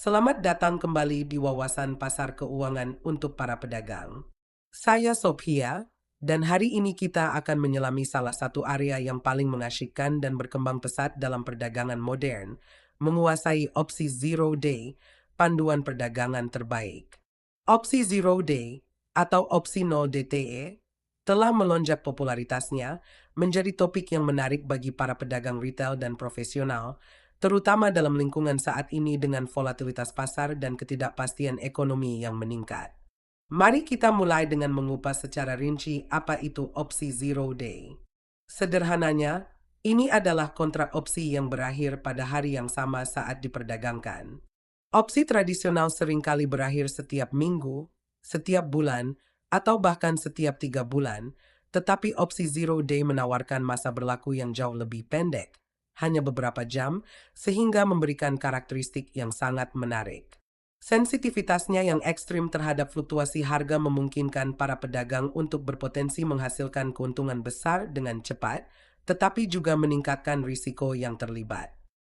Selamat datang kembali di wawasan pasar keuangan untuk para pedagang. Saya Sophia, dan hari ini kita akan menyelami salah satu area yang paling mengasyikkan dan berkembang pesat dalam perdagangan modern, menguasai opsi Zero Day, panduan perdagangan terbaik. Opsi Zero Day, atau opsi 0 DTE, telah melonjak popularitasnya menjadi topik yang menarik bagi para pedagang retail dan profesional, terutama dalam lingkungan saat ini dengan volatilitas pasar dan ketidakpastian ekonomi yang meningkat. Mari kita mulai dengan mengupas secara rinci apa itu opsi zero day. Sederhananya, ini adalah kontrak opsi yang berakhir pada hari yang sama saat diperdagangkan. Opsi tradisional seringkali berakhir setiap minggu, setiap bulan, atau bahkan setiap 3 bulan, tetapi opsi zero day menawarkan masa berlaku yang jauh lebih pendek, hanya beberapa jam, sehingga memberikan karakteristik yang sangat menarik. Sensitivitasnya yang ekstrim terhadap fluktuasi harga memungkinkan para pedagang untuk berpotensi menghasilkan keuntungan besar dengan cepat, tetapi juga meningkatkan risiko yang terlibat.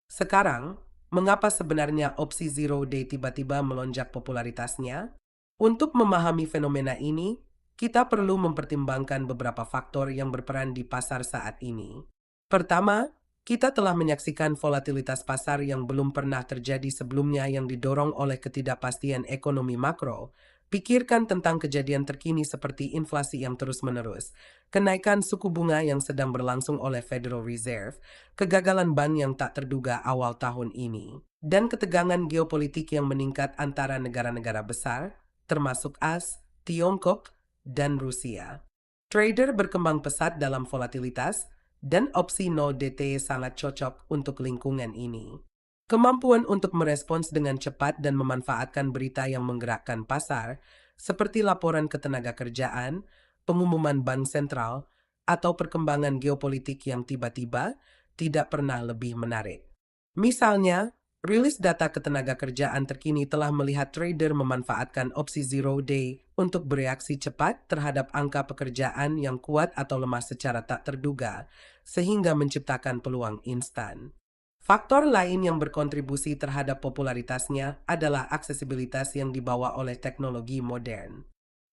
Sekarang, mengapa sebenarnya opsi zero day tiba-tiba melonjak popularitasnya? Untuk memahami fenomena ini, kita perlu mempertimbangkan beberapa faktor yang berperan di pasar saat ini. Pertama, kita telah menyaksikan volatilitas pasar yang belum pernah terjadi sebelumnya yang didorong oleh ketidakpastian ekonomi makro. Pikirkan tentang kejadian terkini seperti inflasi yang terus-menerus, kenaikan suku bunga yang sedang berlangsung oleh Federal Reserve, kegagalan bank yang tak terduga awal tahun ini, dan ketegangan geopolitik yang meningkat antara negara-negara besar, termasuk AS, Tiongkok, dan Rusia. Trader berkembang pesat dalam volatilitas, dan opsi 0 DT sangat cocok untuk lingkungan ini. Kemampuan untuk merespons dengan cepat dan memanfaatkan berita yang menggerakkan pasar, seperti laporan ketenagakerjaan, pengumuman bank sentral, atau perkembangan geopolitik yang tiba-tiba, tidak pernah lebih menarik. Misalnya, rilis data ketenagakerjaan terkini telah melihat trader memanfaatkan opsi zero day untuk bereaksi cepat terhadap angka pekerjaan yang kuat atau lemah secara tak terduga, sehingga menciptakan peluang instan. Faktor lain yang berkontribusi terhadap popularitasnya adalah aksesibilitas yang dibawa oleh teknologi modern.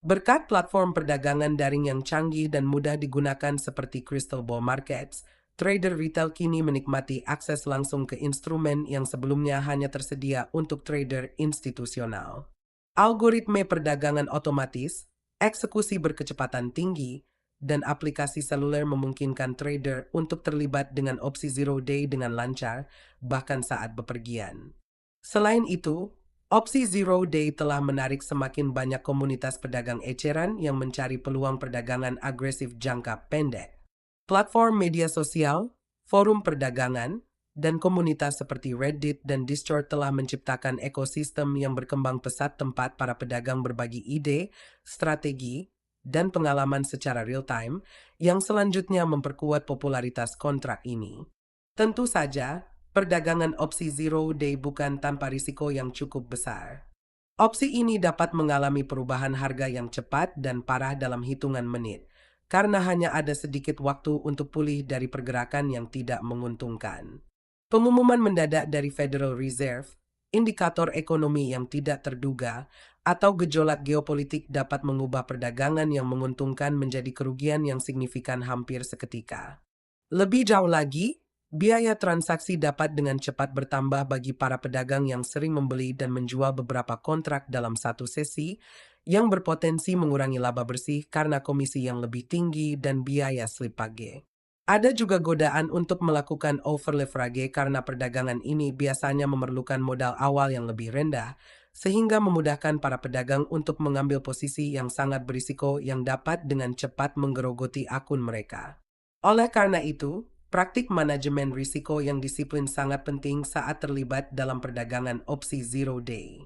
Berkat platform perdagangan daring yang canggih dan mudah digunakan seperti Crystal Ball Markets, trader retail kini menikmati akses langsung ke instrumen yang sebelumnya hanya tersedia untuk trader institusional. Algoritma perdagangan otomatis, eksekusi berkecepatan tinggi, dan aplikasi seluler memungkinkan trader untuk terlibat dengan opsi zero day dengan lancar, bahkan saat bepergian. Selain itu, opsi zero day telah menarik semakin banyak komunitas pedagang eceran yang mencari peluang perdagangan agresif jangka pendek. Platform media sosial, forum perdagangan, dan komunitas seperti Reddit dan Discord telah menciptakan ekosistem yang berkembang pesat tempat para pedagang berbagi ide, strategi, dan pengalaman secara real-time yang selanjutnya memperkuat popularitas kontrak ini. Tentu saja, perdagangan opsi zero day bukan tanpa risiko yang cukup besar. Opsi ini dapat mengalami perubahan harga yang cepat dan parah dalam hitungan menit, karena hanya ada sedikit waktu untuk pulih dari pergerakan yang tidak menguntungkan. Pengumuman mendadak dari Federal Reserve, indikator ekonomi yang tidak terduga, atau gejolak geopolitik dapat mengubah perdagangan yang menguntungkan menjadi kerugian yang signifikan hampir seketika. Lebih jauh lagi, biaya transaksi dapat dengan cepat bertambah bagi para pedagang yang sering membeli dan menjual beberapa kontrak dalam satu sesi, yang berpotensi mengurangi laba bersih karena komisi yang lebih tinggi dan biaya slip page. Ada juga godaan untuk melakukan over leverage karena perdagangan ini biasanya memerlukan modal awal yang lebih rendah, sehingga memudahkan para pedagang untuk mengambil posisi yang sangat berisiko yang dapat dengan cepat menggerogoti akun mereka. Oleh karena itu, praktik manajemen risiko yang disiplin sangat penting saat terlibat dalam perdagangan opsi zero day.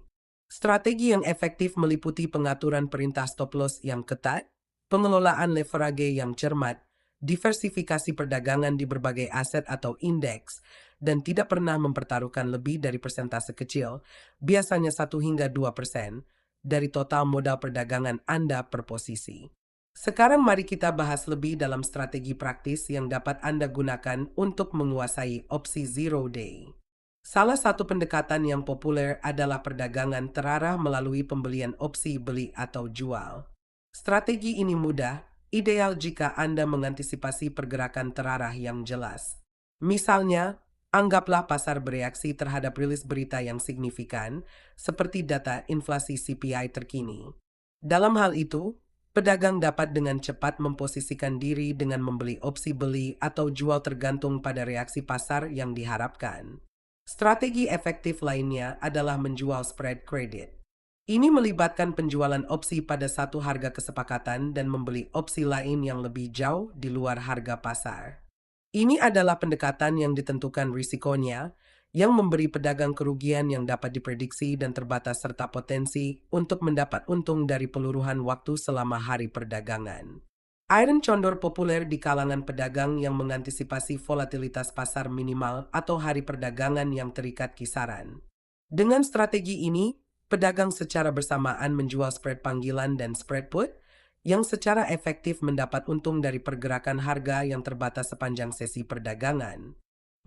Strategi yang efektif meliputi pengaturan perintah stop loss yang ketat, pengelolaan leverage yang cermat, diversifikasi perdagangan di berbagai aset atau indeks, dan tidak pernah mempertaruhkan lebih dari persentase kecil, biasanya 1 hingga 2%, dari total modal perdagangan Anda per posisi. Sekarang mari kita bahas lebih dalam strategi praktis yang dapat Anda gunakan untuk menguasai opsi zero day. Salah satu pendekatan yang populer adalah perdagangan terarah melalui pembelian opsi beli atau jual. Strategi ini mudah, ideal jika Anda mengantisipasi pergerakan terarah yang jelas. Misalnya, anggaplah pasar bereaksi terhadap rilis berita yang signifikan, seperti data inflasi CPI terkini. Dalam hal itu, pedagang dapat dengan cepat memposisikan diri dengan membeli opsi beli atau jual tergantung pada reaksi pasar yang diharapkan. Strategi efektif lainnya adalah menjual spread credit. Ini melibatkan penjualan opsi pada satu harga kesepakatan dan membeli opsi lain yang lebih jauh di luar harga pasar. Ini adalah pendekatan yang ditentukan risikonya, yang memberi pedagang kerugian yang dapat diprediksi dan terbatas serta potensi untuk mendapat untung dari peluruhan waktu selama hari perdagangan. Iron condor populer di kalangan pedagang yang mengantisipasi volatilitas pasar minimal atau hari perdagangan yang terikat kisaran. Dengan strategi ini, pedagang secara bersamaan menjual spread panggilan dan spread put, yang secara efektif mendapat untung dari pergerakan harga yang terbatas sepanjang sesi perdagangan.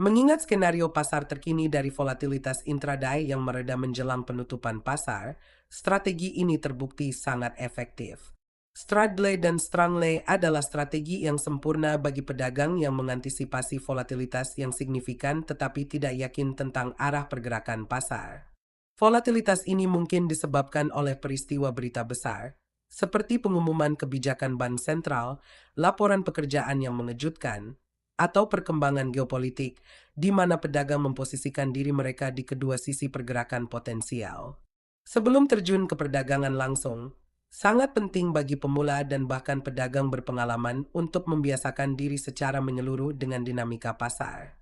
Mengingat skenario pasar terkini dari volatilitas intraday yang mereda menjelang penutupan pasar, strategi ini terbukti sangat efektif. Straddle dan Strangle adalah strategi yang sempurna bagi pedagang yang mengantisipasi volatilitas yang signifikan tetapi tidak yakin tentang arah pergerakan pasar. Volatilitas ini mungkin disebabkan oleh peristiwa berita besar, seperti pengumuman kebijakan bank sentral, laporan pekerjaan yang mengejutkan, atau perkembangan geopolitik, di mana pedagang memposisikan diri mereka di kedua sisi pergerakan potensial. Sebelum terjun ke perdagangan langsung, sangat penting bagi pemula dan bahkan pedagang berpengalaman untuk membiasakan diri secara menyeluruh dengan dinamika pasar.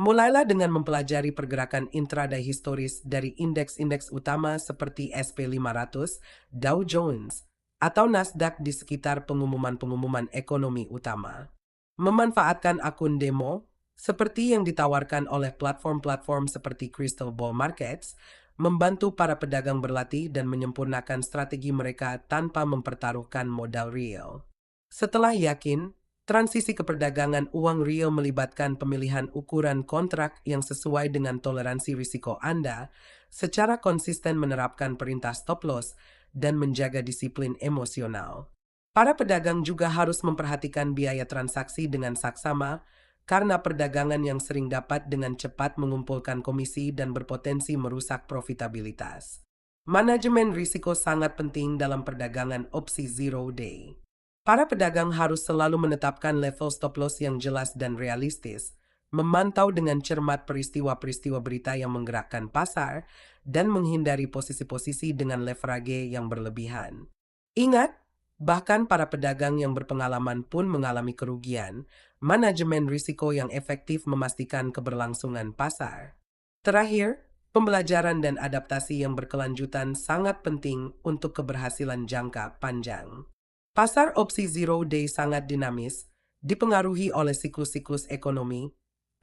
Mulailah dengan mempelajari pergerakan intraday historis dari indeks-indeks utama seperti SP500, Dow Jones, atau Nasdaq di sekitar pengumuman-pengumuman ekonomi utama. Memanfaatkan akun demo, seperti yang ditawarkan oleh platform-platform seperti Crystal Ball Markets, membantu para pedagang berlatih dan menyempurnakan strategi mereka tanpa mempertaruhkan modal real. Setelah yakin, transisi ke perdagangan uang real melibatkan pemilihan ukuran kontrak yang sesuai dengan toleransi risiko Anda, secara konsisten menerapkan perintah stop loss dan menjaga disiplin emosional. Para pedagang juga harus memperhatikan biaya transaksi dengan saksama, karena perdagangan yang sering dapat dengan cepat mengumpulkan komisi dan berpotensi merusak profitabilitas. Manajemen risiko sangat penting dalam perdagangan opsi zero day. Para pedagang harus selalu menetapkan level stop loss yang jelas dan realistis, memantau dengan cermat peristiwa-peristiwa berita yang menggerakkan pasar, dan menghindari posisi-posisi dengan leverage yang berlebihan. Ingat, bahkan para pedagang yang berpengalaman pun mengalami kerugian. Manajemen risiko yang efektif memastikan keberlangsungan pasar. Terakhir, pembelajaran dan adaptasi yang berkelanjutan sangat penting untuk keberhasilan jangka panjang. Pasar opsi zero day sangat dinamis, dipengaruhi oleh siklus-siklus ekonomi,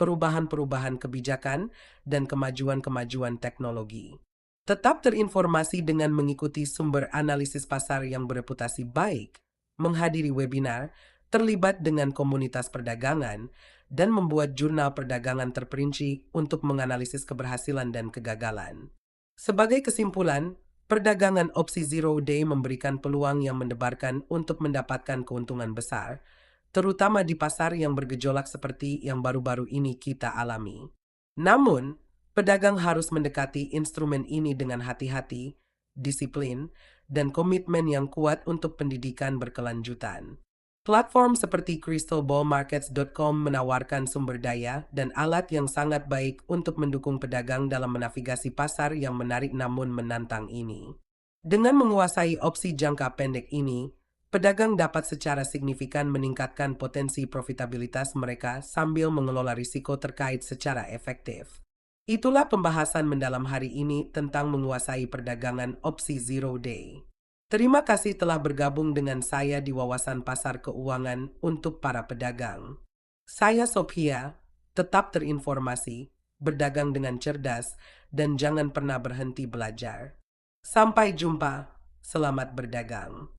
perubahan-perubahan kebijakan, dan kemajuan-kemajuan teknologi. Tetap terinformasi dengan mengikuti sumber analisis pasar yang bereputasi baik, menghadiri webinar, terlibat dengan komunitas perdagangan, dan membuat jurnal perdagangan terperinci untuk menganalisis keberhasilan dan kegagalan. Sebagai kesimpulan, perdagangan opsi zero day memberikan peluang yang mendebarkan untuk mendapatkan keuntungan besar, terutama di pasar yang bergejolak seperti yang baru-baru ini kita alami. Namun, pedagang harus mendekati instrumen ini dengan hati-hati, disiplin, dan komitmen yang kuat untuk pendidikan berkelanjutan. Platform seperti crystalballmarkets.com menawarkan sumber daya dan alat yang sangat baik untuk mendukung pedagang dalam menavigasi pasar yang menarik namun menantang ini. Dengan menguasai opsi jangka pendek ini, pedagang dapat secara signifikan meningkatkan potensi profitabilitas mereka sambil mengelola risiko terkait secara efektif. Itulah pembahasan mendalam hari ini tentang menguasai perdagangan opsi zero day. Terima kasih telah bergabung dengan saya di wawasan pasar keuangan untuk para pedagang. Saya Sophia, tetap terinformasi, berdagang dengan cerdas, dan jangan pernah berhenti belajar. Sampai jumpa, selamat berdagang.